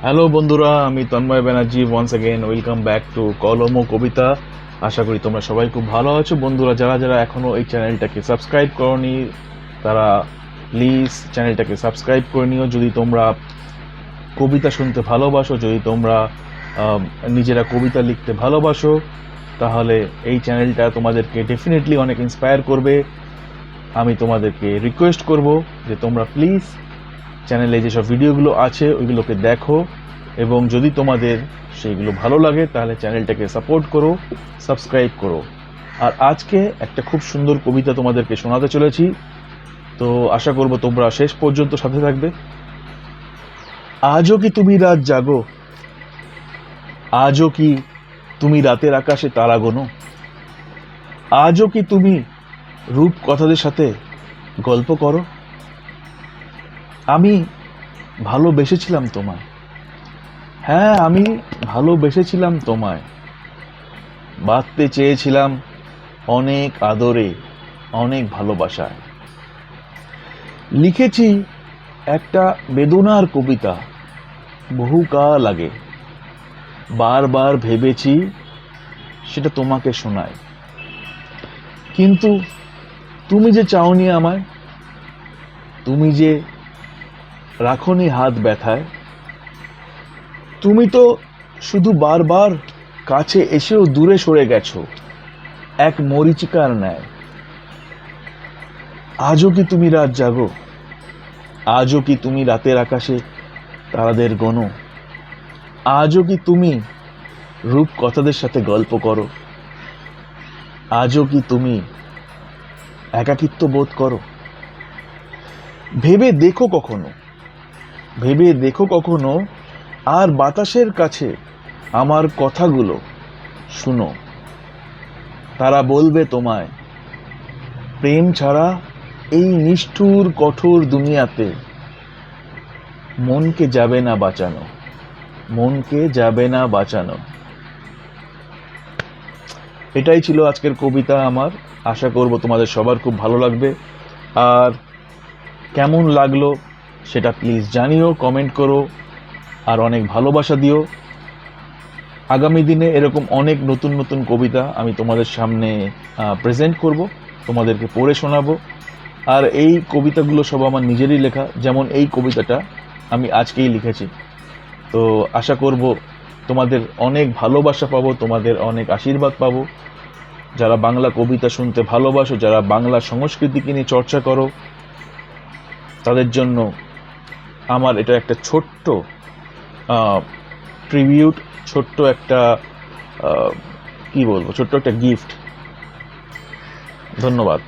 Hello বন্ধুরা, আমি Tanmoy Banerjee. Once again welcome back to কলম ও কবিতা। আশা করি তোমরা সবাই খুব ভালো আছো। বন্ধুরা, যারা যারা এখনও এই চ্যানেলটাকে সাবস্ক্রাইব করনি তারা প্লিজ চ্যানেলটাকে সাবস্ক্রাইব করে নিও। যদি তোমরা কবিতা শুনতে ভালোবাসো, যদি তোমরা নিজেরা কবিতা লিখতে ভালোবাসো, তাহলে এই চ্যানেলটা তোমাদেরকে ডেফিনেটলি অনেক ইন্সপায়ার করবে। আমি তোমাদেরকে রিকোয়েস্ট করব যে তোমরা প্লিজ চ্যানেলে যেসব ভিডিওগুলো আছে ওইগুলোকে দেখো, এবং যদি তোমাদের সেইগুলো ভালো লাগে তাহলে চ্যানেলটাকে সাপোর্ট করো, সাবস্ক্রাইব করো। আর আজকে একটা খুব সুন্দর কবিতা তোমাদেরকে শোনাতে চলেছি, তো আশা করব তোমরা শেষ পর্যন্ত সাথে থাকবে। আজও কি তুমি রাত জাগো, আজও কি তুমি রাতের আকাশে তারা গোনো, আজও কি তুমি রূপ কথাদের সাথে গল্প করো। আমি ভালোবেসেছিলাম তোমায়, হ্যাঁ আমি ভালোবেসেছিলাম তোমায়, বাঁধতে চেয়েছিলাম অনেক আদরে, অনেক ভালোবাসায়। লিখেছি একটা বেদনার কবিতা বহুকাল আগে, বারবার ভেবেছি সেটা তোমাকে শোনায়, কিন্তু তুমি যে চাওনি আমায়, তুমি যে রাখোনি হাত ব্যথায়, তুমি তো শুধু বারবার কাছে এসেও দূরে সরে গেছো এক মরীচিকার ন্যায়। আজও কি তুমি রাত জাগো, আজও কি তুমি রাতের আকাশে তারাদের গোনো, আজও কি তুমি রূপ কথাদের সাথে গল্প করো, আজও কি তুমি একাকিত্ব বোধ করো। ভেবে দেখো কখনো, ভেবে দেখো কখনো, আর বাতাসের কাছে আমার কথাগুলো শুনো। তারা বলবে তোমায়, প্রেম ছাড়া এই নিষ্ঠুর কঠোর দুনিয়াতে মনকে যাবে না বাঁচানো, মনকে যাবে না বাঁচানো। এটাই ছিল আজকের কবিতা আমার। আশা করব তোমাদের সবার খুব ভালো লাগবে। আর কেমন লাগলো সেটা প্লিজ জানিও, কমেন্ট করো, আর অনেক ভালোবাসা দিও। আগামী দিনে এরকম অনেক নতুন নতুন কবিতা আমি তোমাদের সামনে প্রেজেন্ট করব, তোমাদেরকে পড়ে শোনাবো। আর এই কবিতাগুলো সব আমার নিজেরই লেখা, যেমন এই কবিতাটা আমি আজকেই লিখেছি। তো আশা করব তোমাদের অনেক ভালোবাসা পাবো, তোমাদের অনেক আশীর্বাদ পাবো। যারা বাংলা কবিতা শুনতে ভালোবাসো, যারা বাংলা সংস্কৃতিকে নিয়ে চর্চা করো, তাদের জন্য আমার এটা একটা ছোট্ট ট্রিবিউট, ছোট্ট একটা কি বলবো, ছোট্ট একটা গিফট। ধন্যবাদ।